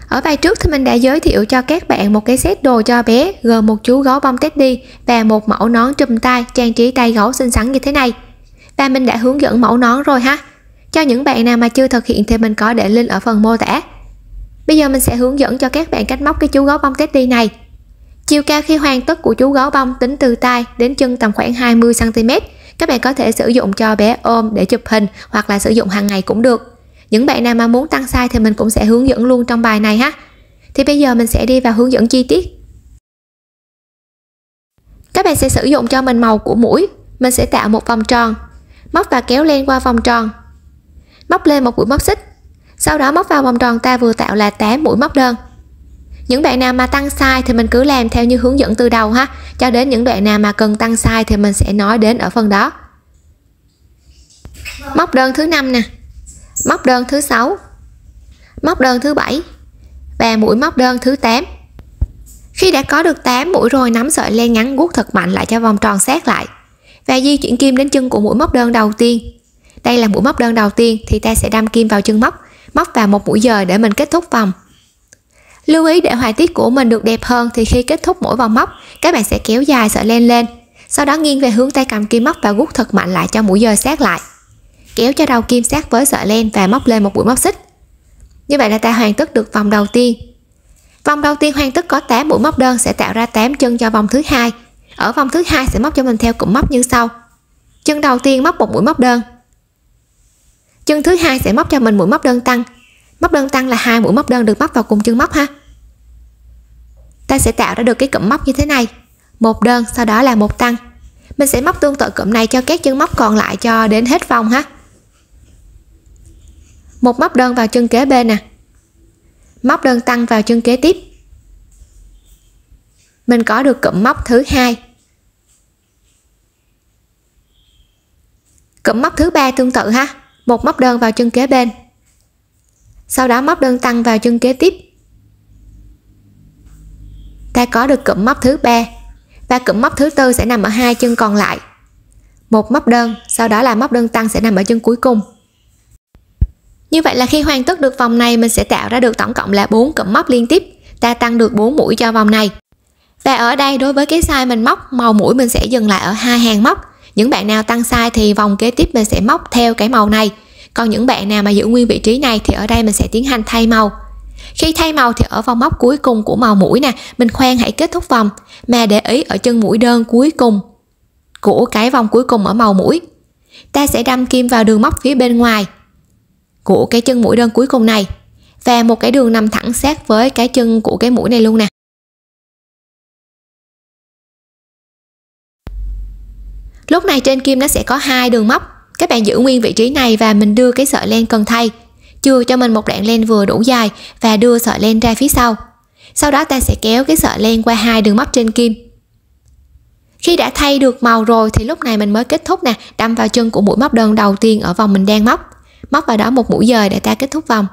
Ở bài trước thì mình đã giới thiệu cho các bạn một cái set đồ cho bé gồm một chú gấu bông Teddy và một mẫu nón trùm tay trang trí tay gấu xinh xắn như thế này. Và mình đã hướng dẫn mẫu nón rồi ha. Cho những bạn nào mà chưa thực hiện thì mình có để link ở phần mô tả. Bây giờ mình sẽ hướng dẫn cho các bạn cách móc cái chú gấu bông Teddy này. Chiều cao khi hoàn tất của chú gấu bông tính từ tay đến chân tầm khoảng 20 cm. Các bạn có thể sử dụng cho bé ôm để chụp hình hoặc là sử dụng hàng ngày cũng được. Những bạn nào mà muốn tăng size thì mình cũng sẽ hướng dẫn luôn trong bài này ha. Thì bây giờ mình sẽ đi vào hướng dẫn chi tiết. Các bạn sẽ sử dụng cho mình màu của mũi. Mình sẽ tạo một vòng tròn, móc và kéo len qua vòng tròn, móc lên một mũi móc xích, sau đó móc vào vòng tròn ta vừa tạo là 8 mũi móc đơn. Những bạn nào mà tăng size thì mình cứ làm theo như hướng dẫn từ đầu ha, cho đến những đoạn nào mà cần tăng size thì mình sẽ nói đến ở phần đó. Móc đơn thứ 5 nè, móc đơn thứ 6, móc đơn thứ 7 và mũi móc đơn thứ 8. Khi đã có được 8 mũi rồi, nắm sợi len ngắn guốc thật mạnh lại cho vòng tròn sát lại và di chuyển kim đến chân của mũi móc đơn đầu tiên. Đây là mũi móc đơn đầu tiên thì ta sẽ đâm kim vào chân móc, móc vào một mũi dời để mình kết thúc vòng. Lưu ý để họa tiết của mình được đẹp hơn thì khi kết thúc mỗi vòng móc, các bạn sẽ kéo dài sợi len lên, sau đó nghiêng về hướng tay cầm kim móc và guốc thật mạnh lại cho mũi dời sát lại. Kéo cho đầu kim sát với sợi len và móc lên một mũi móc xích. Như vậy là ta hoàn tất được vòng đầu tiên. Vòng đầu tiên hoàn tất có 8 mũi móc đơn sẽ tạo ra 8 chân cho vòng thứ hai. Ở vòng thứ hai sẽ móc cho mình theo cụm móc như sau. Chân đầu tiên móc một mũi móc đơn. Chân thứ hai sẽ móc cho mình mũi móc đơn tăng. Móc đơn tăng là 2 mũi móc đơn được móc vào cùng chân móc ha. Ta sẽ tạo ra được cái cụm móc như thế này. Một đơn, sau đó là một tăng. Mình sẽ móc tương tự cụm này cho các chân móc còn lại cho đến hết vòng ha. Một móc đơn vào chân kế bên nè. Móc đơn tăng vào chân kế tiếp. Mình có được cụm móc thứ hai. Cụm móc thứ ba tương tự ha, một móc đơn vào chân kế bên. Sau đó móc đơn tăng vào chân kế tiếp. Ta có được cụm móc thứ ba và cụm móc thứ tư sẽ nằm ở hai chân còn lại. Một móc đơn, sau đó là móc đơn tăng sẽ nằm ở chân cuối cùng. Như vậy là khi hoàn tất được vòng này, mình sẽ tạo ra được tổng cộng là 4 cụm móc liên tiếp. Ta tăng được 4 mũi cho vòng này. Và ở đây đối với cái size mình móc, màu mũi mình sẽ dừng lại ở 2 hàng móc. Những bạn nào tăng size thì vòng kế tiếp mình sẽ móc theo cái màu này. Còn những bạn nào mà giữ nguyên vị trí này thì ở đây mình sẽ tiến hành thay màu. Khi thay màu thì ở vòng móc cuối cùng của màu mũi nè, mình khoan hãy kết thúc vòng mà để ý ở chân mũi đơn cuối cùng của cái vòng cuối cùng ở màu mũi. Ta sẽ đâm kim vào đường móc phía bên ngoài của cái chân mũi đơn cuối cùng này và một cái đường nằm thẳng sát với cái chân của cái mũi này luôn nè. Lúc này trên kim nó sẽ có 2 đường móc. Các bạn giữ nguyên vị trí này và mình đưa cái sợi len cần thay, chừa cho mình một đoạn len vừa đủ dài và đưa sợi len ra phía sau. Sau đó ta sẽ kéo cái sợi len qua 2 đường móc trên kim. Khi đã thay được màu rồi thì lúc này mình mới kết thúc nè, đâm vào chân của mũi móc đơn đầu tiên ở vòng mình đang móc. Móc vào đó một mũi dời để ta kết thúc vòng.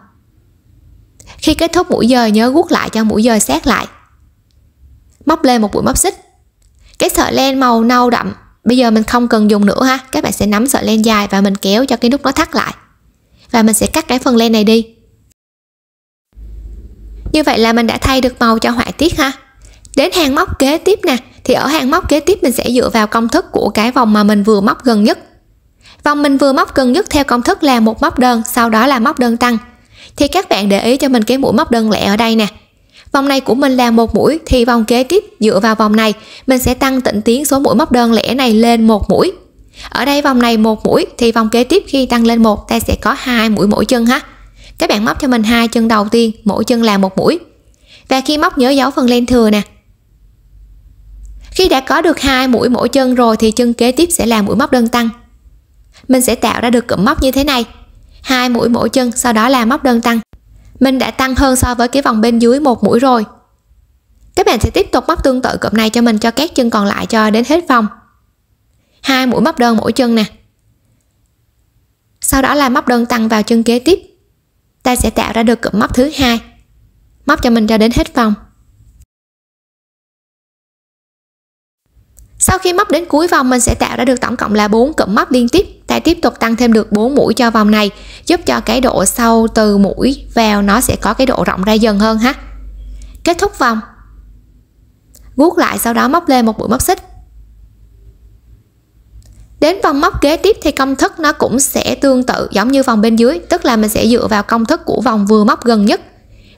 Khi kết thúc mũi dời nhớ guốc lại cho mũi dời sát lại. Móc lên một mũi móc xích. Cái sợi len màu nâu đậm bây giờ mình không cần dùng nữa ha, các bạn sẽ nắm sợi len dài và mình kéo cho cái nút nó thắt lại. Và mình sẽ cắt cái phần len này đi. Như vậy là mình đã thay được màu cho họa tiết ha. Đến hàng móc kế tiếp nè, thì ở hàng móc kế tiếp mình sẽ dựa vào công thức của cái vòng mà mình vừa móc gần nhất. Vòng mình vừa móc gần nhất theo công thức là một móc đơn, sau đó là móc đơn tăng. Thì các bạn để ý cho mình cái mũi móc đơn lẻ ở đây nè. Vòng này của mình là một mũi thì vòng kế tiếp dựa vào vòng này mình sẽ tăng tịnh tiến số mũi móc đơn lẻ này lên một mũi. Ở đây vòng này một mũi thì vòng kế tiếp khi tăng lên một ta sẽ có 2 mũi mỗi chân ha. Các bạn móc cho mình 2 chân đầu tiên, mỗi chân là một mũi. Và khi móc nhớ giấu phần len thừa nè. Khi đã có được 2 mũi mỗi chân rồi thì chân kế tiếp sẽ là mũi móc đơn tăng. Mình sẽ tạo ra được cụm móc như thế này. 2 mũi mỗi chân, sau đó là móc đơn tăng. Mình đã tăng hơn so với cái vòng bên dưới một mũi rồi. Các bạn sẽ tiếp tục móc tương tự cụm này cho mình cho các chân còn lại cho đến hết vòng. 2 mũi móc đơn mỗi chân nè. Sau đó là móc đơn tăng vào chân kế tiếp. Ta sẽ tạo ra được cụm móc thứ hai. Móc cho mình cho đến hết vòng. Sau khi móc đến cuối vòng mình sẽ tạo ra được tổng cộng là 4 cụm móc liên tiếp. Ta ta tiếp tục tăng thêm được 4 mũi cho vòng này, giúp cho cái độ sâu từ mũi vào nó sẽ có cái độ rộng ra dần hơn ha. Kết thúc vòng, guốc lại, sau đó móc lên một mũi móc xích. Đến vòng móc kế tiếp thì công thức nó cũng sẽ tương tự giống như vòng bên dưới, tức là mình sẽ dựa vào công thức của vòng vừa móc gần nhất.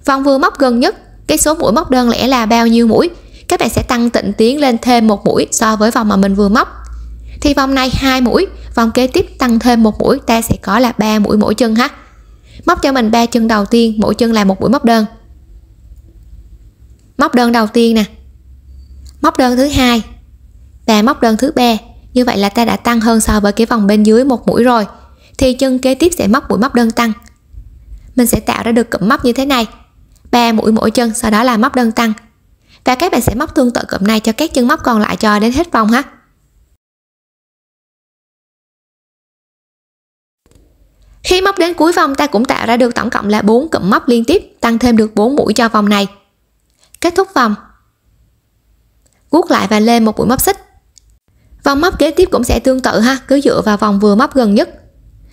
Vòng vừa móc gần nhất, cái số mũi móc đơn lẻ là bao nhiêu mũi, các bạn sẽ tăng tịnh tiến lên thêm một mũi so với vòng mà mình vừa móc. Thì vòng này 2 mũi, vòng kế tiếp tăng thêm một mũi, ta sẽ có là 3 mũi mỗi chân ha. Móc cho mình 3 chân đầu tiên, mỗi chân là một mũi móc đơn. Móc đơn đầu tiên nè, móc đơn thứ hai và móc đơn thứ ba. Như vậy là ta đã tăng hơn so với cái vòng bên dưới một mũi rồi. Thì chân kế tiếp sẽ móc mũi móc đơn tăng. Mình sẽ tạo ra được cụm móc như thế này, 3 mũi mỗi chân, sau đó là móc đơn tăng. Và các bạn sẽ móc tương tự cụm này cho các chân móc còn lại cho đến hết vòng ha. Khi móc đến cuối vòng, ta cũng tạo ra được tổng cộng là 4 cụm móc liên tiếp, tăng thêm được 4 mũi cho vòng này. Kết thúc vòng, guốc lại và lên một mũi móc xích. Vòng móc kế tiếp cũng sẽ tương tự ha, cứ dựa vào vòng vừa móc gần nhất.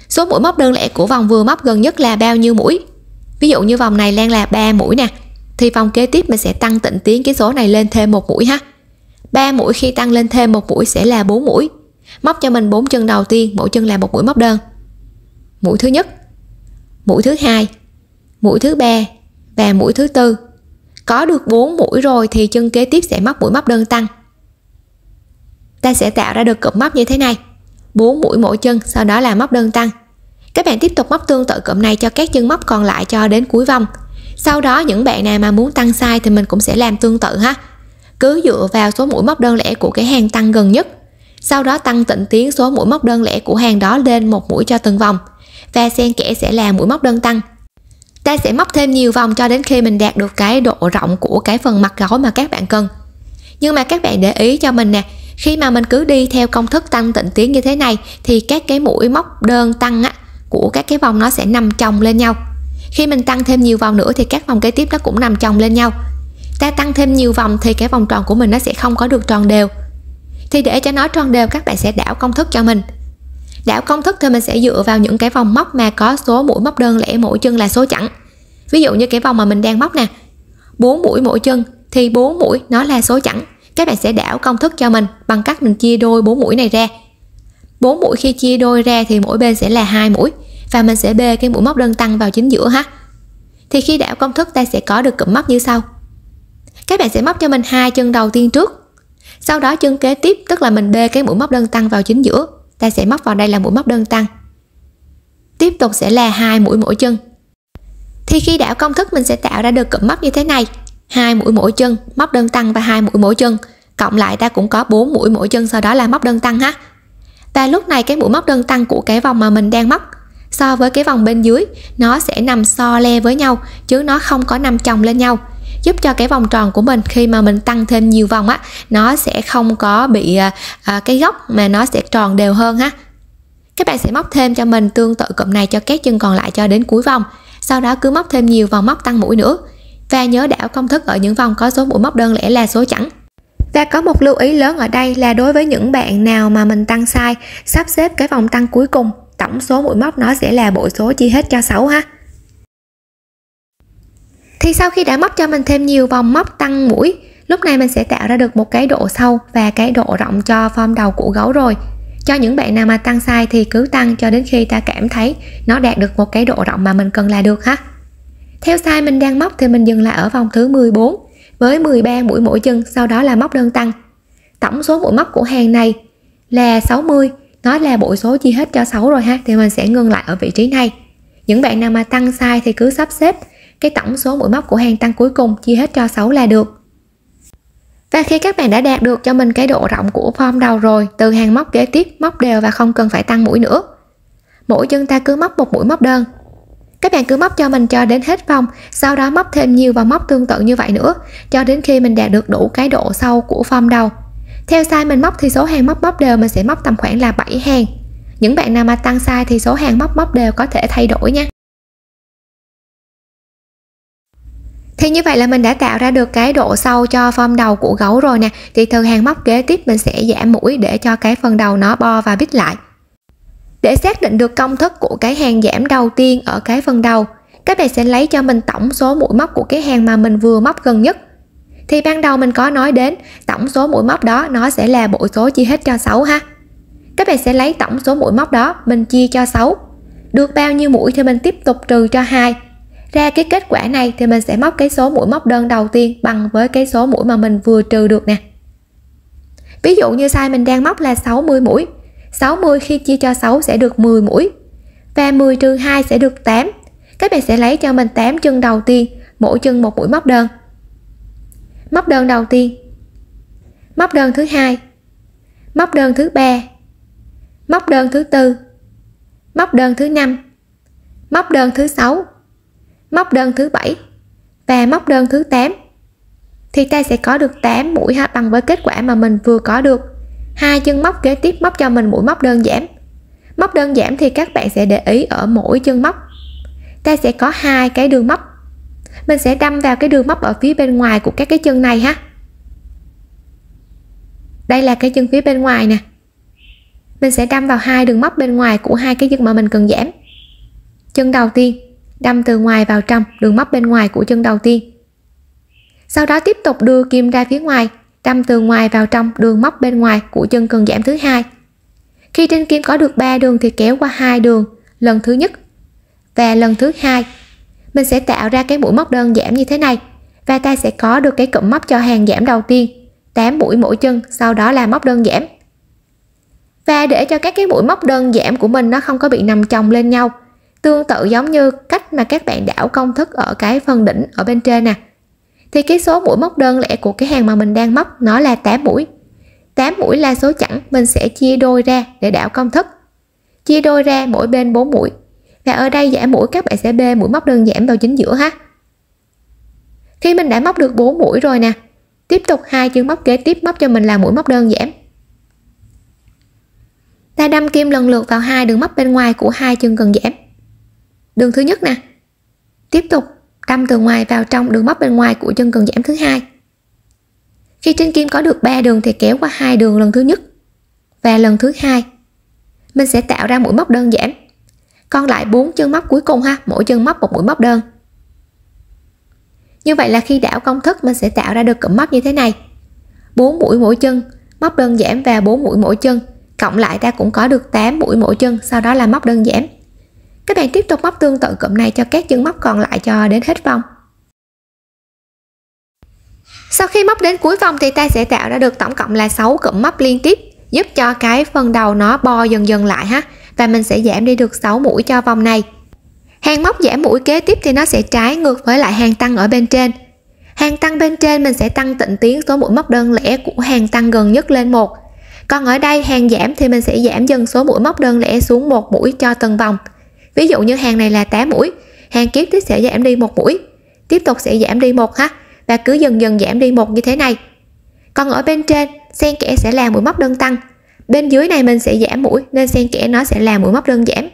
Số mũi móc đơn lẻ của vòng vừa móc gần nhất là bao nhiêu mũi? Ví dụ như vòng này đang là 3 mũi nè, thì vòng kế tiếp mình sẽ tăng tịnh tiến cái số này lên thêm một mũi ha. 3 mũi khi tăng lên thêm một mũi sẽ là 4 mũi. Móc cho mình 4 chân đầu tiên, mỗi chân là một mũi móc đơn. Mũi thứ nhất, mũi thứ hai, mũi thứ ba và mũi thứ tư. Có được 4 mũi rồi thì chân kế tiếp sẽ móc mũi móc đơn tăng. Ta sẽ tạo ra được cụm móc như thế này, 4 mũi mỗi chân, sau đó là móc đơn tăng. Các bạn tiếp tục móc tương tự cụm này cho các chân móc còn lại cho đến cuối vòng. Sau đó những bạn nào mà muốn tăng size thì mình cũng sẽ làm tương tự ha. Cứ dựa vào số mũi móc đơn lẻ của cái hàng tăng gần nhất, sau đó tăng tịnh tiến số mũi móc đơn lẻ của hàng đó lên một mũi cho từng vòng, và xen kẽ sẽ là mũi móc đơn tăng. Ta sẽ móc thêm nhiều vòng cho đến khi mình đạt được cái độ rộng của cái phần mặt gấu mà các bạn cần. Nhưng mà các bạn để ý cho mình nè, khi mà mình cứ đi theo công thức tăng tịnh tiến như thế này thì các cái mũi móc đơn tăng á, của các cái vòng nó sẽ nằm chồng lên nhau. Khi mình tăng thêm nhiều vòng nữa thì các vòng kế tiếp nó cũng nằm chồng lên nhau. Ta tăng thêm nhiều vòng thì cái vòng tròn của mình nó sẽ không có được tròn đều. Thì để cho nó tròn đều, các bạn sẽ đảo công thức cho mình. Đảo công thức thì mình sẽ dựa vào những cái vòng móc mà có số mũi móc đơn lẻ mỗi chân là số chẵn. Ví dụ như cái vòng mà mình đang móc nè, 4 mũi mỗi chân thì 4 mũi nó là số chẵn. Các bạn sẽ đảo công thức cho mình bằng cách mình chia đôi 4 mũi này ra. 4 mũi khi chia đôi ra thì mỗi bên sẽ là 2 mũi, và mình sẽ bê cái mũi móc đơn tăng vào chính giữa ha. Thì khi đảo công thức ta sẽ có được cụm móc như sau. Các bạn sẽ móc cho mình 2 chân đầu tiên trước. Sau đó chân kế tiếp, tức là mình bê cái mũi móc đơn tăng vào chính giữa, ta sẽ móc vào đây là mũi móc đơn tăng. Tiếp tục sẽ là 2 mũi mỗi chân. Thì khi đảo công thức mình sẽ tạo ra được cụm móc như thế này, 2 mũi mỗi chân, móc đơn tăng và 2 mũi mỗi chân, cộng lại ta cũng có 4 mũi mỗi chân, sau đó là móc đơn tăng ha. Và lúc này cái mũi móc đơn tăng của cái vòng mà mình đang móc so với cái vòng bên dưới nó sẽ nằm so le với nhau, chứ nó không có nằm chồng lên nhau, giúp cho cái vòng tròn của mình khi mà mình tăng thêm nhiều vòng á, nó sẽ không có bị cái góc mà nó sẽ tròn đều hơn ha. Các bạn sẽ móc thêm cho mình tương tự cụm này cho các chân còn lại cho đến cuối vòng. Sau đó cứ móc thêm nhiều vòng móc tăng mũi nữa, và nhớ đảo công thức ở những vòng có số mũi móc đơn lẻ là số chẵn. Và có một lưu ý lớn ở đây là đối với những bạn nào mà mình tăng size, sắp xếp cái vòng tăng cuối cùng, tổng số mũi móc nó sẽ là bội số chia hết cho 6 ha. Thì sau khi đã móc cho mình thêm nhiều vòng móc tăng mũi, lúc này mình sẽ tạo ra được một cái độ sâu và cái độ rộng cho form đầu của gấu rồi. Cho những bạn nào mà tăng size thì cứ tăng cho đến khi ta cảm thấy nó đạt được một cái độ rộng mà mình cần là được ha. Theo size mình đang móc thì mình dừng lại ở vòng thứ 14 với 13 mũi mỗi chân, sau đó là móc đơn tăng. Tổng số mũi móc của hàng này là 60, nó là bội số chia hết cho 6 rồi ha, thì mình sẽ ngưng lại ở vị trí này. Những bạn nào mà tăng size thì cứ sắp xếp cái tổng số mũi móc của hàng tăng cuối cùng chia hết cho 6 là được. Và khi các bạn đã đạt được cho mình cái độ rộng của form đầu rồi, từ hàng móc kế tiếp móc đều và không cần phải tăng mũi nữa. Mỗi chân ta cứ móc một mũi móc đơn. Các bạn cứ móc cho mình cho đến hết vòng, sau đó móc thêm nhiều và móc tương tự như vậy nữa cho đến khi mình đạt được đủ cái độ sâu của form đầu. Theo size mình móc thì số hàng móc đều mình sẽ móc tầm khoảng là 7 hàng. Những bạn nào mà tăng size thì số hàng móc đều có thể thay đổi nha. Thì như vậy là mình đã tạo ra được cái độ sâu cho form đầu của gấu rồi nè. Thì từ hàng móc kế tiếp mình sẽ giảm mũi để cho cái phần đầu nó bo và bít lại. Để xác định được công thức của cái hàng giảm đầu tiên ở cái phần đầu, các bạn sẽ lấy cho mình tổng số mũi móc của cái hàng mà mình vừa móc gần nhất. Thì ban đầu mình có nói đến tổng số mũi móc đó nó sẽ là bội số chia hết cho 6 ha. Các bạn sẽ lấy tổng số mũi móc đó mình chia cho 6. Được bao nhiêu mũi thì mình tiếp tục trừ cho 2. Ra cái kết quả này thì mình sẽ móc cái số mũi móc đơn đầu tiên bằng với cái số mũi mà mình vừa trừ được nè. Ví dụ như size mình đang móc là 60 mũi. 60 khi chia cho 6 sẽ được 10 mũi. Và 10 trừ 2 sẽ được 8. Các bạn sẽ lấy cho mình 8 chân đầu tiên, mỗi chân một mũi móc đơn. Móc đơn đầu tiên, móc đơn thứ hai, móc đơn thứ ba, móc đơn thứ tư, móc đơn thứ năm, móc đơn thứ 6, móc đơn thứ 7 và móc đơn thứ 8. Thì ta sẽ có được 8 mũi ha, bằng với kết quả mà mình vừa có được. Hai chân móc kế tiếp móc cho mình mũi móc đơn giảm. Móc đơn giảm thì các bạn sẽ để ý ở mỗi chân móc ta sẽ có hai cái đường móc. Mình sẽ đâm vào cái đường móc ở phía bên ngoài của các cái chân này ha. Đây là cái chân phía bên ngoài nè. Mình sẽ đâm vào hai đường móc bên ngoài của hai cái chân mà mình cần giảm. Chân đầu tiên đâm từ ngoài vào trong đường móc bên ngoài của chân đầu tiên. Sau đó tiếp tục đưa kim ra phía ngoài, đâm từ ngoài vào trong đường móc bên ngoài của chân cần giảm thứ hai. Khi trên kim có được 3 đường thì kéo qua 2 đường lần thứ nhất và lần thứ hai. Mình sẽ tạo ra cái mũi móc đơn giảm như thế này và ta sẽ có được cái cụm móc cho hàng giảm đầu tiên, 8 mũi mỗi chân, sau đó là móc đơn giảm. Và để cho các cái mũi móc đơn giảm của mình nó không có bị nằm chồng lên nhau, tương tự giống như cách mà các bạn đảo công thức ở cái phần đỉnh ở bên trên nè, thì cái số mũi móc đơn lẻ của cái hàng mà mình đang móc nó là 8 mũi. 8 mũi là số chẵn, mình sẽ chia đôi ra để đảo công thức. Chia đôi ra mỗi bên 4 mũi. Và ở đây giảm mũi các bạn sẽ bê mũi móc đơn giảm vào chính giữa ha. Khi mình đã móc được 4 mũi rồi nè, tiếp tục hai chân móc kế tiếp móc cho mình là mũi móc đơn giảm. Ta đâm kim lần lượt vào hai đường móc bên ngoài của hai chân cần giảm. Đường thứ nhất nè. Tiếp tục đâm từ ngoài vào trong đường móc bên ngoài của chân cần giảm thứ hai. Khi trên kim có được 3 đường thì kéo qua 2 đường lần thứ nhất và lần thứ hai. Mình sẽ tạo ra mũi móc đơn giảm. Còn lại 4 chân móc cuối cùng ha, mỗi chân móc một mũi móc đơn. Như vậy là khi đảo công thức mình sẽ tạo ra được cụm móc như thế này. 4 mũi mỗi chân, móc đơn giảm và 4 mũi mỗi chân, cộng lại ta cũng có được 8 mũi mỗi chân, sau đó là móc đơn giảm. Các bạn tiếp tục móc tương tự cụm này cho các chân móc còn lại cho đến hết vòng. Sau khi móc đến cuối vòng thì ta sẽ tạo ra được tổng cộng là 6 cụm móc liên tiếp, giúp cho cái phần đầu nó bo dần dần lại ha, và mình sẽ giảm đi được 6 mũi cho vòng này. Hàng móc giảm mũi kế tiếp thì nó sẽ trái ngược với lại hàng tăng ở bên trên. Hàng tăng bên trên mình sẽ tăng tịnh tiến số mũi móc đơn lẻ của hàng tăng gần nhất lên 1. Còn ở đây hàng giảm thì mình sẽ giảm dần số mũi móc đơn lẻ xuống 1 mũi cho từng vòng. Ví dụ như hàng này là 8 mũi, hàng kế tiếp sẽ giảm đi 1 mũi, tiếp tục sẽ giảm đi 1 ha, và cứ dần dần giảm đi 1 như thế này. Còn ở bên trên xen kẽ sẽ là mũi móc đơn tăng, bên dưới này mình sẽ giảm mũi nên xen kẽ nó sẽ là mũi móc đơn giảm.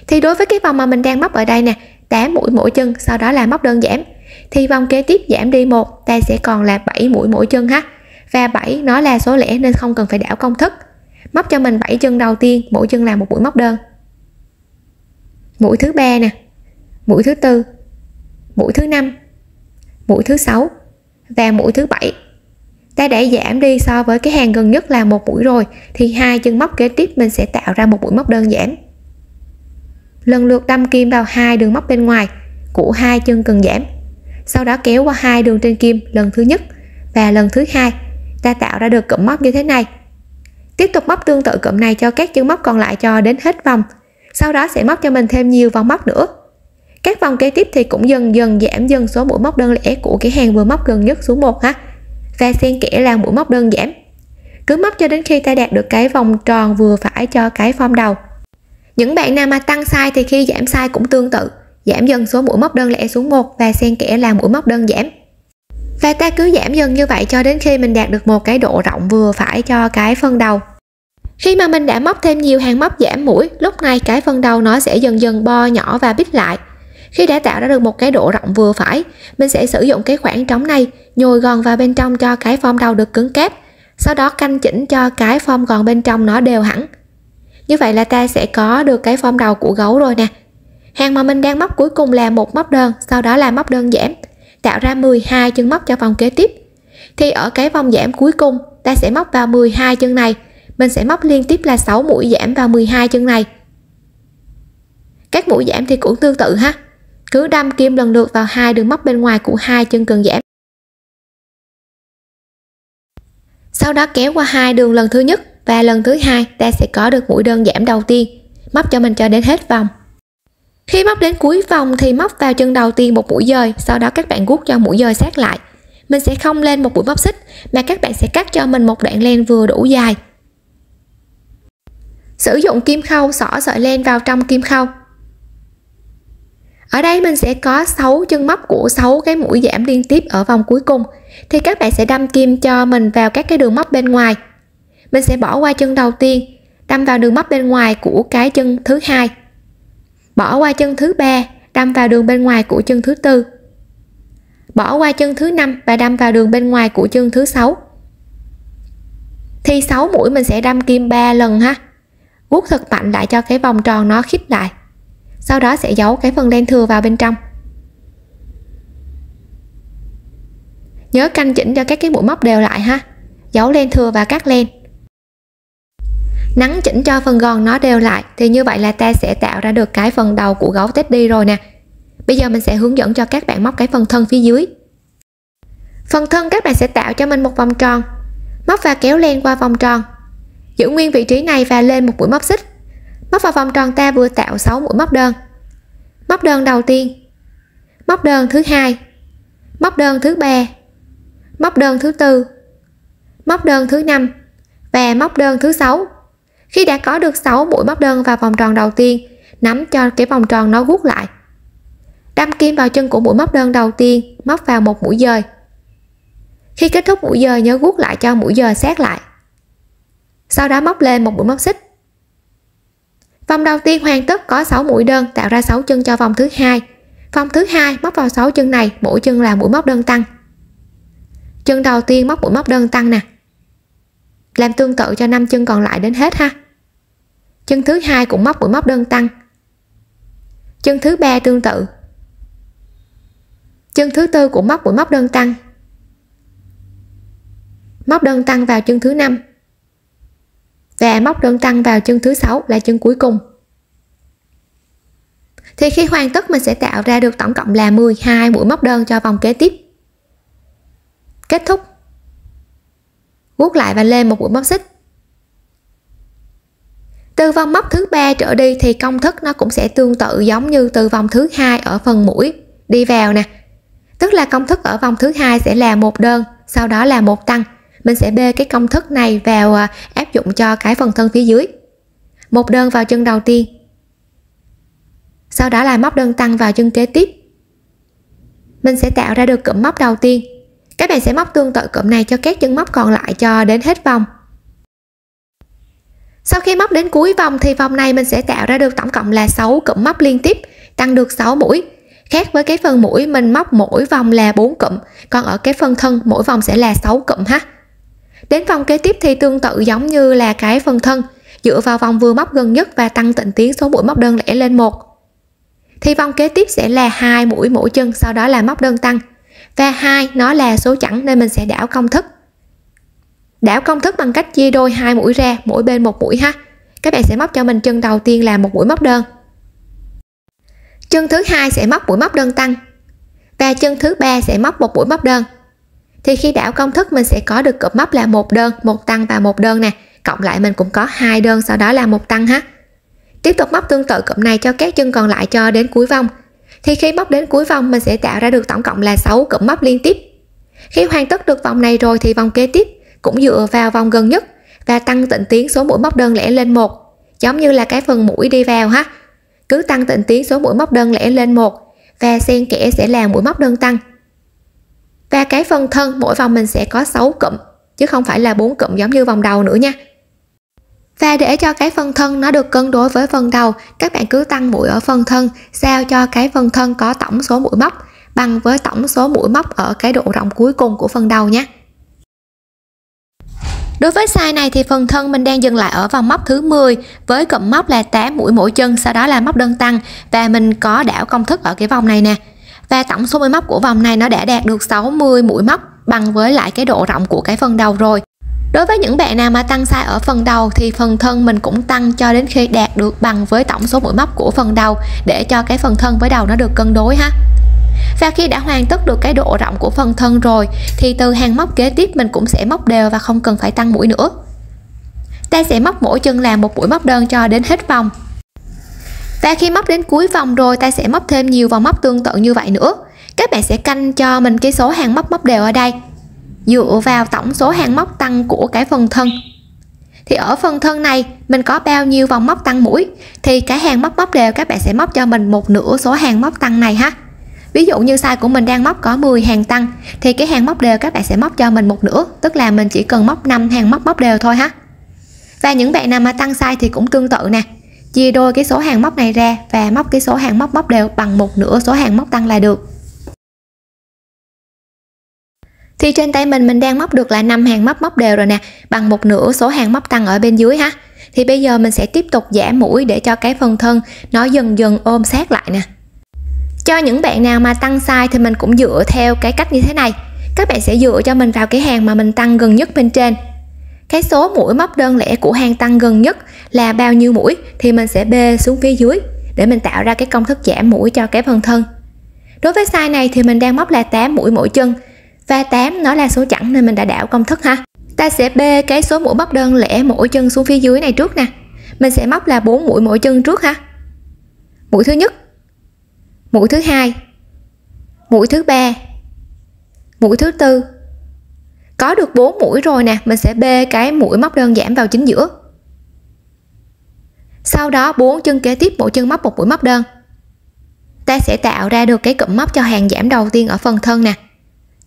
Thì đối với cái vòng mà mình đang móc ở đây nè, 8 mũi mỗi chân, sau đó là móc đơn giảm, thì vòng kế tiếp giảm đi 1, ta sẽ còn là 7 mũi mỗi chân ha, và 7 nó là số lẻ nên không cần phải đảo công thức. Móc cho mình 7 chân đầu tiên, mỗi chân là một mũi móc đơn. Mũi thứ ba nè, mũi thứ tư, mũi thứ 5, mũi thứ 6 và mũi thứ 7. Ta đã giảm đi so với cái hàng gần nhất là 1 mũi rồi, thì hai chân móc kế tiếp mình sẽ tạo ra một mũi móc đơn giảm. Lần lượt đâm kim vào hai đường móc bên ngoài của hai chân cần giảm, sau đó kéo qua hai đường trên kim lần thứ nhất và lần thứ hai, ta tạo ra được cụm móc như thế này. Tiếp tục móc tương tự cụm này cho các chân móc còn lại cho đến hết vòng, sau đó sẽ móc cho mình thêm nhiều vòng móc nữa. Các vòng kế tiếp thì cũng dần dần giảm dần số mũi móc đơn lẻ của cái hàng vừa móc gần nhất xuống 1 ha, và xen kẽ là mũi móc đơn giảm. Cứ móc cho đến khi ta đạt được cái vòng tròn vừa phải cho cái form đầu. Những bạn nào mà tăng size thì khi giảm size cũng tương tự, giảm dần số mũi móc đơn lẻ xuống 1 và xen kẽ là mũi móc đơn giảm. Và ta cứ giảm dần như vậy cho đến khi mình đạt được một cái độ rộng vừa phải cho cái phần đầu. Khi mà mình đã móc thêm nhiều hàng móc giảm mũi, lúc này cái phần đầu nó sẽ dần dần bo nhỏ và bít lại. Khi đã tạo ra được một cái độ rộng vừa phải, mình sẽ sử dụng cái khoảng trống này nhồi gòn vào bên trong cho cái form đầu được cứng cáp, sau đó canh chỉnh cho cái form gòn bên trong nó đều hẳn. Như vậy là ta sẽ có được cái form đầu của gấu rồi nè. Hàng mà mình đang móc cuối cùng là một móc đơn, sau đó là móc đơn giảm, tạo ra 12 chân móc cho vòng kế tiếp. Thì ở cái vòng giảm cuối cùng ta sẽ móc vào 12 chân này, mình sẽ móc liên tiếp là 6 mũi giảm vào 12 chân này. Các mũi giảm thì cũng tương tự ha, cứ đâm kim lần lượt vào hai đường móc bên ngoài của hai chân cần giảm. Sau đó kéo qua hai đường lần thứ nhất và lần thứ hai ta sẽ có được mũi đơn giảm đầu tiên. Móc cho mình cho đến hết vòng. Khi móc đến cuối vòng thì móc vào chân đầu tiên một mũi dời, sau đó các bạn guốc cho mũi dời sát lại. Mình sẽ không lên một mũi móc xích mà các bạn sẽ cắt cho mình một đoạn len vừa đủ dài. Sử dụng kim khâu xỏ sợi len vào trong kim khâu. Ở đây mình sẽ có 6 chân móc của 6 cái mũi giảm liên tiếp ở vòng cuối cùng, thì các bạn sẽ đâm kim cho mình vào các cái đường móc bên ngoài. Mình sẽ bỏ qua chân đầu tiên, đâm vào đường móc bên ngoài của cái chân thứ hai, bỏ qua chân thứ ba, đâm vào đường bên ngoài của chân thứ tư, bỏ qua chân thứ năm và đâm vào đường bên ngoài của chân thứ sáu. Thì 6 mũi mình sẽ đâm kim 3 lần ha, guốc thật mạnh lại cho cái vòng tròn nó khít lại. Sau đó sẽ giấu cái phần len thừa vào bên trong. Nhớ canh chỉnh cho các cái mũi móc đều lại ha, giấu len thừa và cắt len. Nắn chỉnh cho phần gòn nó đều lại, thì như vậy là ta sẽ tạo ra được cái phần đầu của gấu Teddy rồi nè. Bây giờ mình sẽ hướng dẫn cho các bạn móc cái phần thân phía dưới. Phần thân các bạn sẽ tạo cho mình một vòng tròn, móc và kéo len qua vòng tròn, giữ nguyên vị trí này và lên một mũi móc xích. Móc vào vòng tròn ta vừa tạo 6 mũi móc đơn. Móc đơn đầu tiên, móc đơn thứ hai, móc đơn thứ ba, móc đơn thứ tư, móc đơn thứ năm và móc đơn thứ sáu. Khi đã có được 6 mũi móc đơn vào vòng tròn đầu tiên, nắm cho cái vòng tròn nó guốc lại, đâm kim vào chân của mũi móc đơn đầu tiên, móc vào một mũi dời. Khi kết thúc mũi dời nhớ guốc lại cho mũi dời sát lại, sau đó móc lên một mũi móc xích. Vòng đầu tiên hoàn tất có 6 mũi đơn, tạo ra 6 chân cho vòng thứ hai. Vòng thứ hai móc vào 6 chân này, mỗi chân là mũi móc đơn tăng. Chân đầu tiên móc mũi móc đơn tăng nè, làm tương tự cho 5 chân còn lại đến hết ha. Chân thứ hai cũng móc mũi móc đơn tăng, chân thứ ba tương tự, chân thứ tư cũng móc mũi móc đơn tăng, móc đơn tăng vào chân thứ năm và móc đơn tăng vào chân thứ sáu là chân cuối cùng. Thì khi hoàn tất mình sẽ tạo ra được tổng cộng là 12 mũi móc đơn cho vòng kế tiếp. Kết thúc, guốc lại và lên một mũi móc xích. Từ vòng móc thứ ba trở đi thì công thức nó cũng sẽ tương tự giống như từ vòng thứ hai ở phần mũi đi vào nè. Tức là công thức ở vòng thứ hai sẽ là một đơn, sau đó là một tăng. Mình sẽ bê cái công thức này vào áp dụng cho cái phần thân phía dưới. Một đơn vào chân đầu tiên, sau đó là móc đơn tăng vào chân kế tiếp. Mình sẽ tạo ra được cụm móc đầu tiên. Các bạn sẽ móc tương tự cụm này cho các chân móc còn lại cho đến hết vòng. Sau khi móc đến cuối vòng thì vòng này mình sẽ tạo ra được tổng cộng là 6 cụm móc liên tiếp, tăng được 6 mũi. Khác với cái phần mũi mình móc mỗi vòng là 4 cụm, còn ở cái phần thân mỗi vòng sẽ là 6 cụm ha. Đến vòng kế tiếp thì tương tự giống như là cái phần thân, dựa vào vòng vừa móc gần nhất và tăng tịnh tiến số mũi móc đơn lẻ lên 1. Thì vòng kế tiếp sẽ là 2 mũi mỗi chân, sau đó là móc đơn tăng. Và 2 nó là số chẵn nên mình sẽ đảo công thức. Đảo công thức bằng cách chia đôi 2 mũi ra, mỗi bên một mũi ha. Các bạn sẽ móc cho mình chân đầu tiên là một mũi móc đơn. Chân thứ hai sẽ móc mũi móc đơn tăng. Và chân thứ ba sẽ móc một mũi móc đơn. Thì khi đảo công thức mình sẽ có được cụm móc là một đơn, một tăng và một đơn nè. Cộng lại mình cũng có 2 đơn, sau đó là một tăng ha. Tiếp tục móc tương tự cụm này cho các chân còn lại cho đến cuối vòng. Thì khi móc đến cuối vòng mình sẽ tạo ra được tổng cộng là 6 cụm móc liên tiếp. Khi hoàn tất được vòng này rồi thì vòng kế tiếp cũng dựa vào vòng gần nhất và tăng tịnh tiến số mũi móc đơn lẻ lên 1, giống như là cái phần mũi đi vào ha. Cứ tăng tịnh tiến số mũi móc đơn lẻ lên 1 và xen kẽ sẽ là mũi móc đơn tăng. Và cái phần thân mỗi vòng mình sẽ có 6 cụm chứ không phải là 4 cụm giống như vòng đầu nữa nha. Và để cho cái phần thân nó được cân đối với phần đầu, các bạn cứ tăng mũi ở phần thân sao cho cái phần thân có tổng số mũi móc bằng với tổng số mũi móc ở cái độ rộng cuối cùng của phần đầu nhé. Đối với size này thì phần thân mình đang dừng lại ở vòng móc thứ 10 với cụm móc là 8 mũi mỗi chân, sau đó là móc đơn tăng và mình có đảo công thức ở cái vòng này nè. Và tổng số mũi móc của vòng này nó đã đạt được 60 mũi móc, bằng với lại cái độ rộng của cái phần đầu rồi. Đối với những bạn nào mà tăng size ở phần đầu thì phần thân mình cũng tăng cho đến khi đạt được bằng với tổng số mũi móc của phần đầu, để cho cái phần thân với đầu nó được cân đối ha. Và khi đã hoàn tất được cái độ rộng của phần thân rồi thì từ hàng móc kế tiếp mình cũng sẽ móc đều và không cần phải tăng mũi nữa. Ta sẽ móc mỗi chân là một mũi móc đơn cho đến hết vòng. Và khi móc đến cuối vòng rồi ta sẽ móc thêm nhiều vòng móc tương tự như vậy nữa. Các bạn sẽ canh cho mình cái số hàng móc đều ở đây dựa vào tổng số hàng móc tăng của cái phần thân. Thì ở phần thân này mình có bao nhiêu vòng móc tăng mũi thì cái hàng móc đều các bạn sẽ móc cho mình một nửa số hàng móc tăng này ha. Ví dụ như size của mình đang móc có 10 hàng tăng thì cái hàng móc đều các bạn sẽ móc cho mình một nửa, tức là mình chỉ cần móc 5 hàng móc đều thôi ha. Và những bạn nào mà tăng size thì cũng tương tự nè, chia đôi cái số hàng móc này ra và móc cái số hàng móc đều bằng một nửa số hàng móc tăng là được. Thì trên tay mình đang móc được là 5 hàng móc đều rồi nè, bằng một nửa số hàng móc tăng ở bên dưới ha. Thì bây giờ mình sẽ tiếp tục giảm mũi để cho cái phần thân nó dần dần ôm sát lại nè. Cho những bạn nào mà tăng size thì mình cũng dựa theo cái cách như thế này. Các bạn sẽ dựa cho mình vào cái hàng mà mình tăng gần nhất bên trên. Cái số mũi móc đơn lẻ của hàng tăng gần nhất là bao nhiêu mũi thì mình sẽ bê xuống phía dưới để mình tạo ra cái công thức giảm mũi cho cái phần thân. Đối với size này thì mình đang móc là 8 mũi mỗi chân và 8 nó là số chẵn nên mình đã đảo công thức ha. Ta sẽ bê cái số mũi móc đơn lẻ mỗi chân xuống phía dưới này trước nè. Mình sẽ móc là 4 mũi mỗi chân trước ha. Mũi thứ nhất, mũi thứ hai, mũi thứ ba, mũi thứ tư. Có được 4 mũi rồi nè, mình sẽ bê cái mũi móc đơn giảm vào chính giữa. Sau đó 4 chân kế tiếp mỗi chân móc một mũi móc đơn. Ta sẽ tạo ra được cái cụm móc cho hàng giảm đầu tiên ở phần thân nè.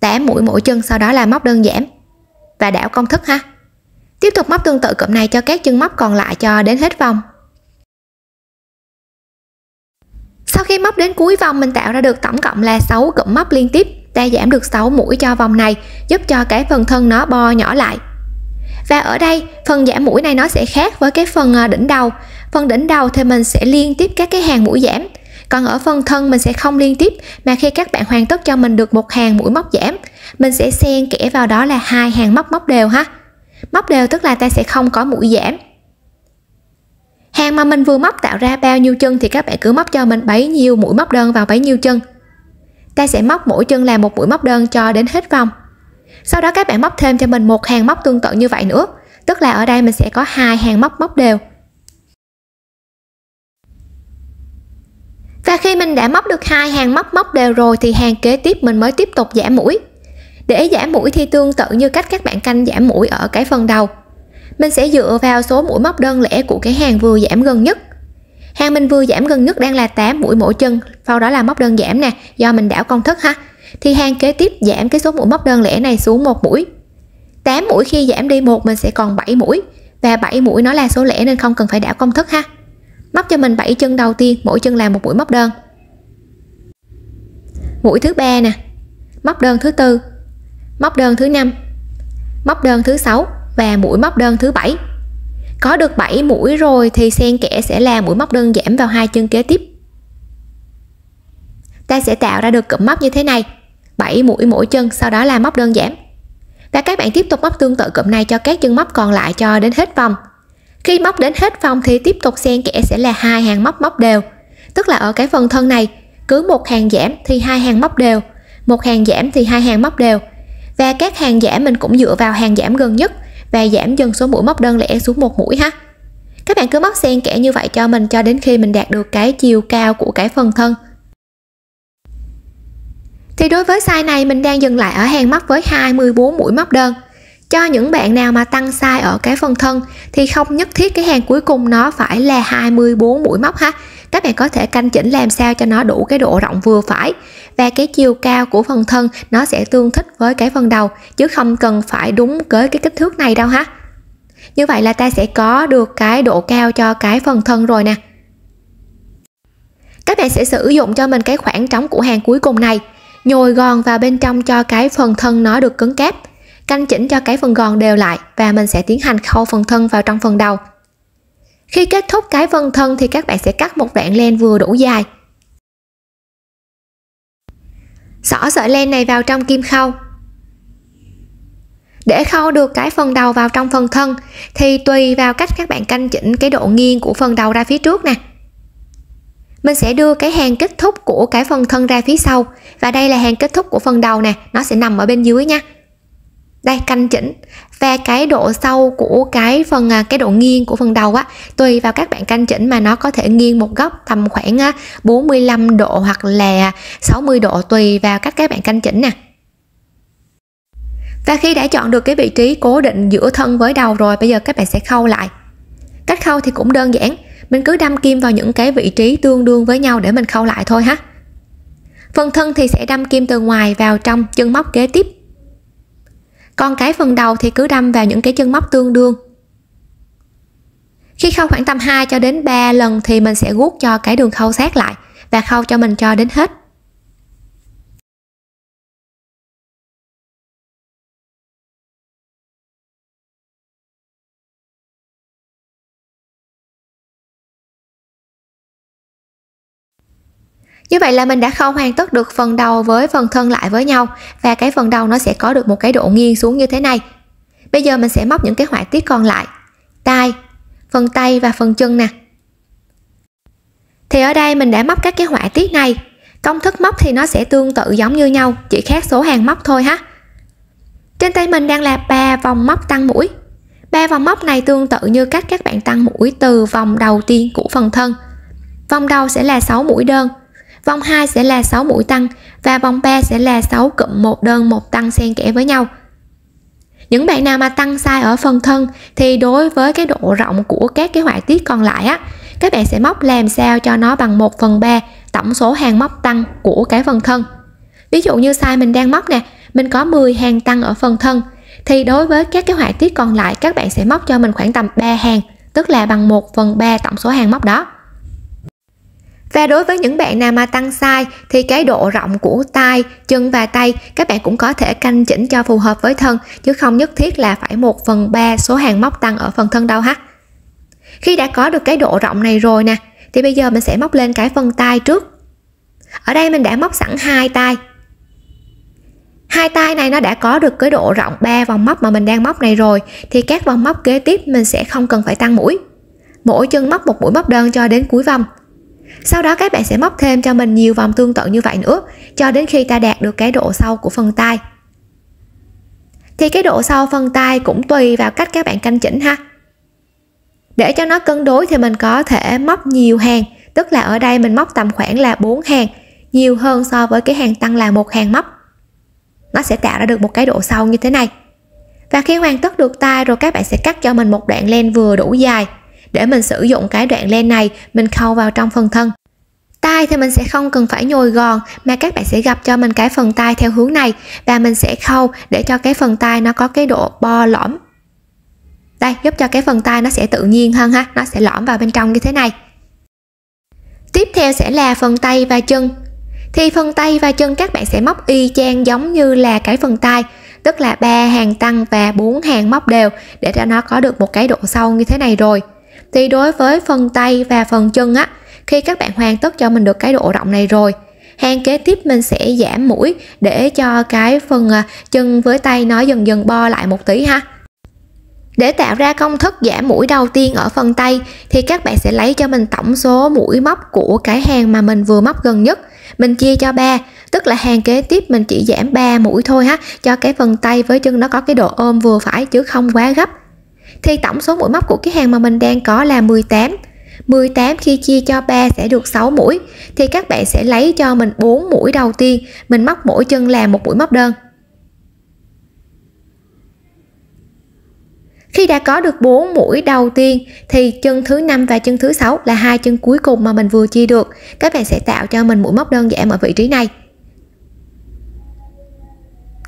8 mũi mỗi chân, sau đó là móc đơn giảm và đảo công thức ha. Tiếp tục móc tương tự cụm này cho các chân móc còn lại cho đến hết vòng. Sau khi móc đến cuối vòng mình tạo ra được tổng cộng là 6 cụm móc liên tiếp, ta giảm được 6 mũi cho vòng này, giúp cho cái phần thân nó bo nhỏ lại. Và ở đây phần giảm mũi này nó sẽ khác với cái phần đỉnh đầu. Phần đỉnh đầu thì mình sẽ liên tiếp các cái hàng mũi giảm, còn ở phần thân mình sẽ không liên tiếp, mà khi các bạn hoàn tất cho mình được một hàng mũi móc giảm, mình sẽ xen kẽ vào đó là 2 hàng móc đều ha. Móc đều tức là ta sẽ không có mũi giảm. Hàng mà mình vừa móc tạo ra bao nhiêu chân thì các bạn cứ móc cho mình bấy nhiêu mũi móc đơn vào bấy nhiêu chân. Ta sẽ móc mỗi chân là một mũi móc đơn cho đến hết vòng. Sau đó các bạn móc thêm cho mình một hàng móc tương tự như vậy nữa, tức là ở đây mình sẽ có 2 hàng móc đều. Và khi mình đã móc được 2 hàng móc đều rồi thì hàng kế tiếp mình mới tiếp tục giảm mũi. Để giảm mũi thì tương tự như cách các bạn canh giảm mũi ở cái phần đầu. Mình sẽ dựa vào số mũi móc đơn lẻ của cái hàng vừa giảm gần nhất. Hàng mình vừa giảm gần nhất đang là 8 mũi mỗi chân, sau đó là móc đơn giảm nè, do mình đảo công thức ha. Thì hàng kế tiếp giảm cái số mũi móc đơn lẻ này xuống 1 mũi. 8 mũi khi giảm đi 1 mình sẽ còn 7 mũi, và 7 mũi nó là số lẻ nên không cần phải đảo công thức ha. Móc cho mình 7 chân đầu tiên, mỗi chân là một mũi móc đơn. Mũi thứ ba nè, móc đơn thứ tư, móc đơn thứ 5, móc đơn thứ 6 và mũi móc đơn thứ 7. Có được 7 mũi rồi thì xen kẽ sẽ là mũi móc đơn giảm vào 2 chân kế tiếp. Ta sẽ tạo ra được cụm móc như thế này, 7 mũi mỗi chân, sau đó là móc đơn giảm. Và các bạn tiếp tục móc tương tự cụm này cho các chân móc còn lại cho đến hết vòng. Khi móc đến hết vòng thì tiếp tục xen kẽ sẽ là 2 hàng móc đều, tức là ở cái phần thân này cứ một hàng giảm thì 2 hàng móc đều, một hàng giảm thì 2 hàng móc đều. Và các hàng giảm mình cũng dựa vào hàng giảm gần nhất và giảm dần số mũi móc đơn lẻ xuống 1 mũi ha. Các bạn cứ móc xen kẽ như vậy cho mình cho đến khi mình đạt được cái chiều cao của cái phần thân. Thì đối với size này mình đang dừng lại ở hàng móc với 24 mũi móc đơn. Cho những bạn nào mà tăng size ở cái phần thân thì không nhất thiết cái hàng cuối cùng nó phải là 24 mũi móc ha. Các bạn có thể canh chỉnh làm sao cho nó đủ cái độ rộng vừa phải, và cái chiều cao của phần thân nó sẽ tương thích với cái phần đầu, chứ không cần phải đúng với cái kích thước này đâu ha. Như vậy là ta sẽ có được cái độ cao cho cái phần thân rồi nè. Các bạn sẽ sử dụng cho mình cái khoảng trống của hàng cuối cùng này, nhồi gòn vào bên trong cho cái phần thân nó được cứng cáp. canh chỉnh cho cái phần gòn đều lại và mình sẽ tiến hành khâu phần thân vào trong phần đầu. Khi kết thúc cái phần thân thì các bạn sẽ cắt một đoạn len vừa đủ dài. Xỏ sợi len này vào trong kim khâu. Để khâu được cái phần đầu vào trong phần thân thì tùy vào cách các bạn canh chỉnh cái độ nghiêng của phần đầu ra phía trước nè. Mình sẽ đưa cái hàng kết thúc của cái phần thân ra phía sau và đây là hàng kết thúc của phần đầu nè, nó sẽ nằm ở bên dưới nha. Đây, canh chỉnh và cái độ sâu của cái độ nghiêng của phần đầu á, tùy vào các bạn canh chỉnh mà nó có thể nghiêng một góc tầm khoảng 45 độ hoặc là 60 độ tùy vào cách các bạn canh chỉnh nè. Và khi đã chọn được cái vị trí cố định giữa thân với đầu rồi, bây giờ các bạn sẽ khâu lại. Cách khâu thì cũng đơn giản, mình cứ đâm kim vào những cái vị trí tương đương với nhau để mình khâu lại thôi ha. Phần thân thì sẽ đâm kim từ ngoài vào trong chân móc kế tiếp. Còn cái phần đầu thì cứ đâm vào những cái chân móc tương đương. Khi khâu khoảng tầm 2 cho đến 3 lần thì mình sẽ guốc cho cái đường khâu sát lại và khâu cho mình cho đến hết. Như vậy là mình đã khâu hoàn tất được phần đầu với phần thân lại với nhau và cái phần đầu nó sẽ có được một cái độ nghiêng xuống như thế này. Bây giờ mình sẽ móc những cái họa tiết còn lại, tay, phần tay và phần chân nè. Thì ở đây mình đã móc các cái họa tiết này, công thức móc thì nó sẽ tương tự giống như nhau, chỉ khác số hàng móc thôi ha. Trên tay mình đang là 3 vòng móc tăng mũi. 3 vòng móc này tương tự như cách các bạn tăng mũi từ vòng đầu tiên của phần thân. Vòng đầu sẽ là 6 mũi đơn, vòng 2 sẽ là 6 mũi tăng và vòng 3 sẽ là 6 cụm một đơn một tăng xen kẽ với nhau. Những bạn nào mà tăng sai ở phần thân thì đối với cái độ rộng của các cái họa tiết còn lại á, các bạn sẽ móc làm sao cho nó bằng 1/3 tổng số hàng móc tăng của cái phần thân. Ví dụ như size mình đang móc nè, mình có 10 hàng tăng ở phần thân thì đối với các cái họa tiết còn lại các bạn sẽ móc cho mình khoảng tầm 3 hàng, tức là bằng 1/3 tổng số hàng móc đó. Và đối với những bạn nào mà tăng sai thì cái độ rộng của tay, chân và tay các bạn cũng có thể canh chỉnh cho phù hợp với thân, chứ không nhất thiết là phải 1/3 số hàng móc tăng ở phần thân đâu ha. Khi đã có được cái độ rộng này rồi nè, thì bây giờ mình sẽ móc lên cái phần tay trước. Ở đây mình đã móc sẵn hai tay. Hai tay này nó đã có được cái độ rộng 3 vòng móc mà mình đang móc này rồi, thì các vòng móc kế tiếp mình sẽ không cần phải tăng mũi. Mỗi chân móc một mũi móc đơn cho đến cuối vòng. Sau đó các bạn sẽ móc thêm cho mình nhiều vòng tương tự như vậy nữa cho đến khi ta đạt được cái độ sâu của phần tay. Thì cái độ sâu phần tay cũng tùy vào cách các bạn canh chỉnh ha. Để cho nó cân đối thì mình có thể móc nhiều hàng, tức là ở đây mình móc tầm khoảng là 4 hàng, nhiều hơn so với cái hàng tăng là 1 hàng móc. Nó sẽ tạo ra được một cái độ sâu như thế này. Và khi hoàn tất được tay rồi các bạn sẽ cắt cho mình một đoạn len vừa đủ dài để mình sử dụng cái đoạn len này mình khâu vào trong phần thân. Tay thì mình sẽ không cần phải nhồi gòn mà các bạn sẽ gập cho mình cái phần tay theo hướng này và mình sẽ khâu để cho cái phần tay nó có cái độ bo lõm. Đây, giúp cho cái phần tay nó sẽ tự nhiên hơn ha, nó sẽ lõm vào bên trong như thế này. Tiếp theo sẽ là phần tay và chân. Thì phần tay và chân các bạn sẽ móc y chang giống như là cái phần tay, tức là 3 hàng tăng và 4 hàng móc đều để cho nó có được một cái độ sâu như thế này rồi. Thì đối với phần tay và phần chân á, khi các bạn hoàn tất cho mình được cái độ rộng này rồi, hàng kế tiếp mình sẽ giảm mũi để cho cái phần chân với tay nó dần dần bo lại một tí ha. Để tạo ra công thức giảm mũi đầu tiên ở phần tay thì các bạn sẽ lấy cho mình tổng số mũi móc của cái hàng mà mình vừa móc gần nhất, mình chia cho 3, tức là hàng kế tiếp mình chỉ giảm 3 mũi thôi ha, cho cái phần tay với chân nó có cái độ ôm vừa phải chứ không quá gấp. Thì tổng số mũi móc của cái hàng mà mình đang có là 18. 18 khi chia cho 3 sẽ được 6 mũi. Thì các bạn sẽ lấy cho mình 4 mũi đầu tiên, mình móc mỗi chân là một mũi móc đơn. Khi đã có được 4 mũi đầu tiên thì chân thứ 5 và chân thứ 6 là hai chân cuối cùng mà mình vừa chia được. Các bạn sẽ tạo cho mình mũi móc đơn giảm ở vị trí này.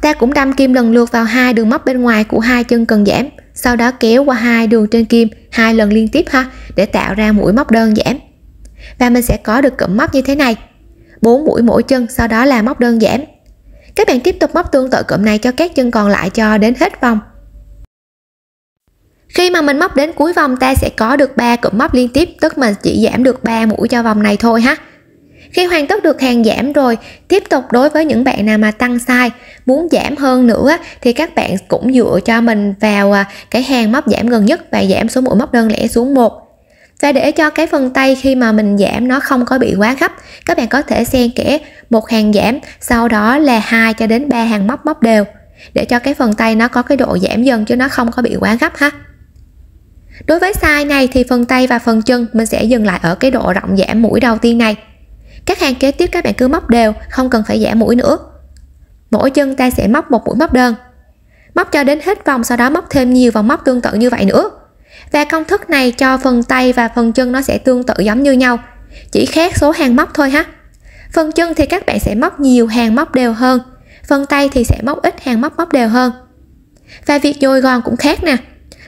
Ta cũng đâm kim lần lượt vào hai đường móc bên ngoài của hai chân cần giảm, sau đó kéo qua hai đường trên kim 2 lần liên tiếp ha, để tạo ra mũi móc đơn giảm. Và mình sẽ có được cụm móc như thế này, 4 mũi mỗi chân, sau đó là móc đơn giảm. Các bạn tiếp tục móc tương tự cụm này cho các chân còn lại cho đến hết vòng. Khi mà mình móc đến cuối vòng ta sẽ có được 3 cụm móc liên tiếp, tức mình chỉ giảm được 3 mũi cho vòng này thôi ha. Khi hoàn tất được hàng giảm rồi, tiếp tục đối với những bạn nào mà tăng size muốn giảm hơn nữa thì các bạn cũng dựa cho mình vào cái hàng móc giảm gần nhất và giảm số mũi móc đơn lẻ xuống 1. Và để cho cái phần tay khi mà mình giảm nó không có bị quá gấp, các bạn có thể xen kẽ một hàng giảm, sau đó là 2 cho đến 3 hàng móc đều để cho cái phần tay nó có cái độ giảm dần chứ nó không có bị quá gấp ha. Đối với size này thì phần tay và phần chân mình sẽ dừng lại ở cái độ rộng giảm mũi đầu tiên này. Các hàng kế tiếp các bạn cứ móc đều, không cần phải giảm mũi nữa. Mỗi chân ta sẽ móc một mũi móc đơn, móc cho đến hết vòng, sau đó móc thêm nhiều vòng móc tương tự như vậy nữa. Và công thức này cho phần tay và phần chân nó sẽ tương tự giống như nhau, chỉ khác số hàng móc thôi ha. Phần chân thì các bạn sẽ móc nhiều hàng móc đều hơn, phần tay thì sẽ móc ít hàng móc đều hơn. Và việc nhồi gòn cũng khác nè.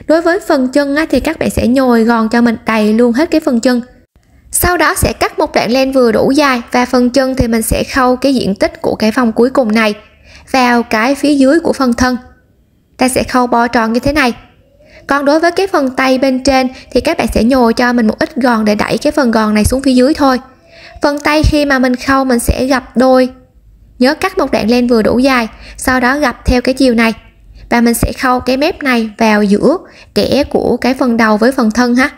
Đối với phần chân thì các bạn sẽ nhồi gòn cho mình đầy luôn hết cái phần chân. Sau đó sẽ cắt một đoạn len vừa đủ dài, và phần chân thì mình sẽ khâu cái diện tích của cái vòng cuối cùng này vào cái phía dưới của phần thân. Ta sẽ khâu bo tròn như thế này. Còn đối với cái phần tay bên trên thì các bạn sẽ nhồi cho mình một ít gòn để đẩy cái phần gòn này xuống phía dưới thôi. Phần tay khi mà mình khâu mình sẽ gập đôi. Nhớ cắt một đoạn len vừa đủ dài, sau đó gập theo cái chiều này. Và mình sẽ khâu cái mép này vào giữa kẽ của cái phần đầu với phần thân ha.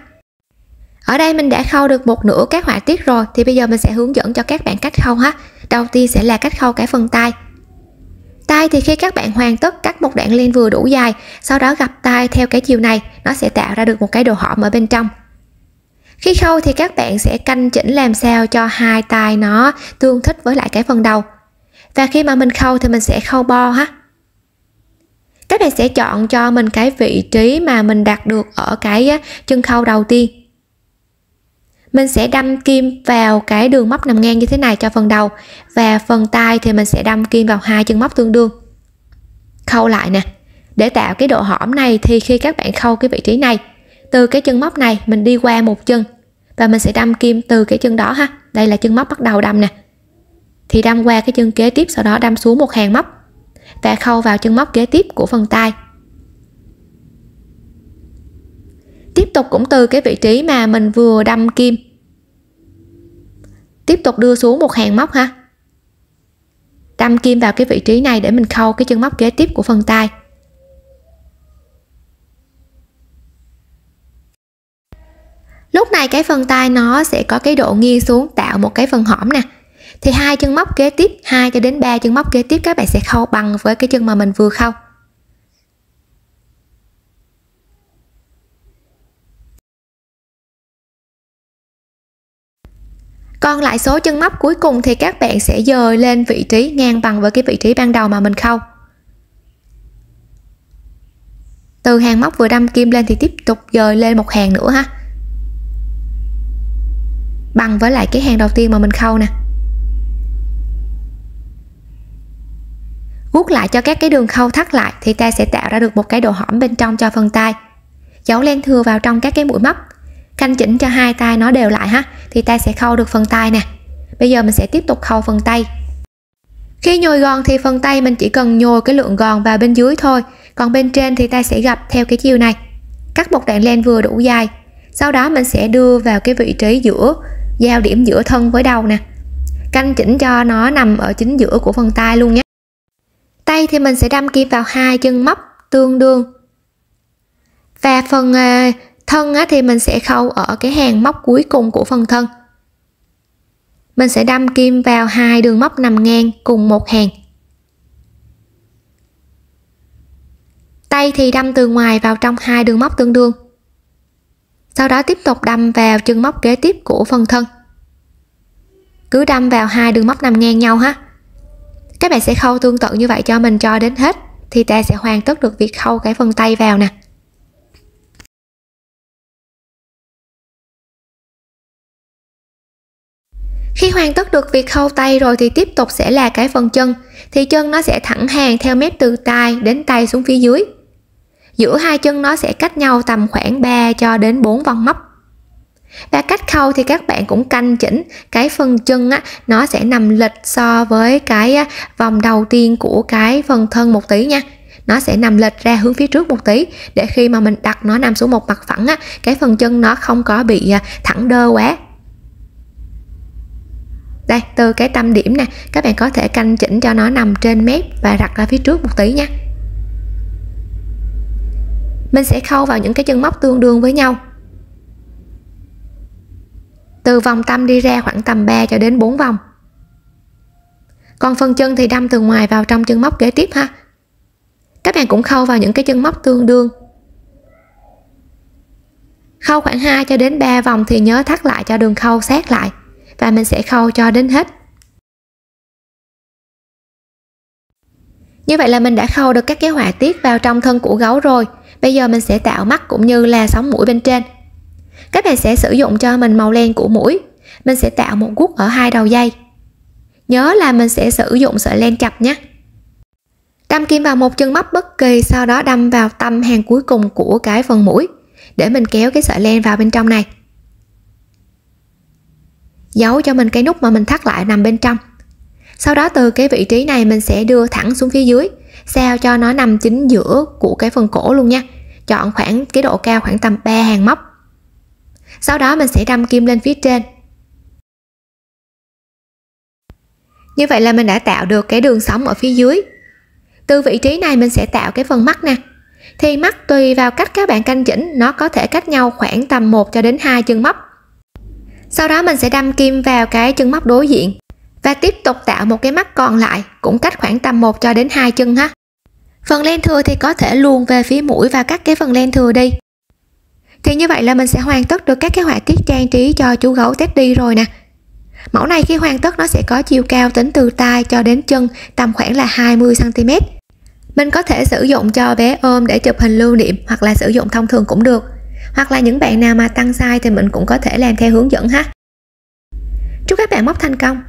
Ở đây mình đã khâu được một nửa các họa tiết rồi, thì bây giờ mình sẽ hướng dẫn cho các bạn cách khâu ha. Đầu tiên sẽ là cách khâu cái phần tay. Tay thì khi các bạn hoàn tất cắt một đoạn len vừa đủ dài, sau đó gập tay theo cái chiều này, nó sẽ tạo ra được một cái độ hõm ở bên trong. Khi khâu thì các bạn sẽ canh chỉnh làm sao cho hai tay nó tương thích với lại cái phần đầu. Và khi mà mình khâu thì mình sẽ khâu bo ha. Các bạn sẽ chọn cho mình cái vị trí mà mình đặt được ở cái chân khâu đầu tiên. Mình sẽ đâm kim vào cái đường móc nằm ngang như thế này cho phần đầu, và phần tay thì mình sẽ đâm kim vào hai chân móc tương đương. Khâu lại nè. Để tạo cái độ hõm này thì khi các bạn khâu cái vị trí này, từ cái chân móc này mình đi qua một chân và mình sẽ đâm kim từ cái chân đó ha. Đây là chân móc bắt đầu đâm nè. Thì đâm qua cái chân kế tiếp, sau đó đâm xuống một hàng móc và khâu vào chân móc kế tiếp của phần tay. Tiếp tục cũng từ cái vị trí mà mình vừa đâm kim, tiếp tục đưa xuống một hàng móc ha. Đâm kim vào cái vị trí này để mình khâu cái chân móc kế tiếp của phần tay. Lúc này cái phần tay nó sẽ có cái độ nghiêng xuống tạo một cái phần hõm nè. Thì hai chân móc kế tiếp, 2 cho đến 3 chân móc kế tiếp các bạn sẽ khâu bằng với cái chân mà mình vừa khâu. Còn lại số chân móc cuối cùng thì các bạn sẽ dời lên vị trí ngang bằng với cái vị trí ban đầu mà mình khâu. Từ hàng móc vừa đâm kim lên thì tiếp tục dời lên một hàng nữa ha. Bằng với lại cái hàng đầu tiên mà mình khâu nè. Guốc lại cho các cái đường khâu thắt lại thì ta sẽ tạo ra được một cái độ hõm bên trong cho phần tay. Giấu len thừa vào trong các cái mũi móc. Canh chỉnh cho hai tay nó đều lại ha, thì ta sẽ khâu được phần tay nè. Bây giờ mình sẽ tiếp tục khâu phần tay. Khi nhồi gòn thì phần tay mình chỉ cần nhồi cái lượng gòn vào bên dưới thôi, còn bên trên thì ta sẽ gập theo cái chiều này. Cắt một đoạn len vừa đủ dài, sau đó mình sẽ đưa vào cái vị trí giữa, giao điểm giữa thân với đầu nè. Canh chỉnh cho nó nằm ở chính giữa của phần tay luôn nhé. Tay thì mình sẽ đâm kim vào hai chân móc tương đương. Và phần thân thì mình sẽ khâu ở cái hàng móc cuối cùng của phần thân. Mình sẽ đâm kim vào hai đường móc nằm ngang cùng một hàng. Tay thì đâm từ ngoài vào trong hai đường móc tương đương. Sau đó tiếp tục đâm vào chân móc kế tiếp của phần thân. Cứ đâm vào hai đường móc nằm ngang nhau ha. Các bạn sẽ khâu tương tự như vậy cho mình cho đến hết thì ta sẽ hoàn tất được việc khâu cái phần tay vào nè. Khi hoàn tất được việc khâu tay rồi thì tiếp tục sẽ là cái phần chân. Thì chân nó sẽ thẳng hàng theo mép từ tay đến tay xuống phía dưới. Giữa hai chân nó sẽ cách nhau tầm khoảng 3 cho đến 4 vòng móc. Và cách khâu thì các bạn cũng canh chỉnh cái phần chân á, nó sẽ nằm lệch so với cái vòng đầu tiên của cái phần thân một tí nha. Nó sẽ nằm lệch ra hướng phía trước một tí, để khi mà mình đặt nó nằm xuống một mặt phẳng á, cái phần chân nó không có bị thẳng đơ quá. Đây, từ cái tâm điểm nè, các bạn có thể canh chỉnh cho nó nằm trên mép và đặt ra phía trước một tí nha. Mình sẽ khâu vào những cái chân móc tương đương với nhau. Từ vòng tâm đi ra khoảng tầm 3 cho đến 4 vòng. Còn phần chân thì đâm từ ngoài vào trong chân móc kế tiếp ha. Các bạn cũng khâu vào những cái chân móc tương đương. Khâu khoảng 2 cho đến 3 vòng thì nhớ thắt lại cho đường khâu sát lại, và mình sẽ khâu cho đến hết. Như vậy là mình đã khâu được các cái họa tiết vào trong thân của gấu rồi. Bây giờ mình sẽ tạo mắt cũng như là sống mũi bên trên. Các bạn sẽ sử dụng cho mình màu len của mũi. Mình sẽ tạo một guốc ở 2 đầu dây. Nhớ là mình sẽ sử dụng sợi len chập nhé. Đâm kim vào một chân móc bất kỳ, sau đó đâm vào tâm hàng cuối cùng của cái phần mũi để mình kéo cái sợi len vào bên trong này. Giấu cho mình cái nút mà mình thắt lại nằm bên trong. Sau đó từ cái vị trí này mình sẽ đưa thẳng xuống phía dưới, sao cho nó nằm chính giữa của cái phần cổ luôn nha. Chọn khoảng cái độ cao khoảng tầm 3 hàng móc. Sau đó mình sẽ đâm kim lên phía trên. Như vậy là mình đã tạo được cái đường sống ở phía dưới. Từ vị trí này mình sẽ tạo cái phần mắt nè. Thì mắt tùy vào cách các bạn canh chỉnh, nó có thể cách nhau khoảng tầm 1 cho đến 2 chân móc. Sau đó mình sẽ đâm kim vào cái chân móc đối diện và tiếp tục tạo một cái mắt còn lại, cũng cách khoảng tầm 1 cho đến 2 chân ha. Phần len thừa thì có thể luồn về phía mũi và cắt cái phần len thừa đi. Thì như vậy là mình sẽ hoàn tất được các cái họa tiết trang trí cho chú gấu Teddy rồi nè. Mẫu này khi hoàn tất nó sẽ có chiều cao tính từ tai cho đến chân tầm khoảng là 20 cm. Mình có thể sử dụng cho bé ôm để chụp hình lưu niệm, hoặc là sử dụng thông thường cũng được. Hoặc là những bạn nào mà tăng size thì mình cũng có thể làm theo hướng dẫn ha. Chúc các bạn móc thành công.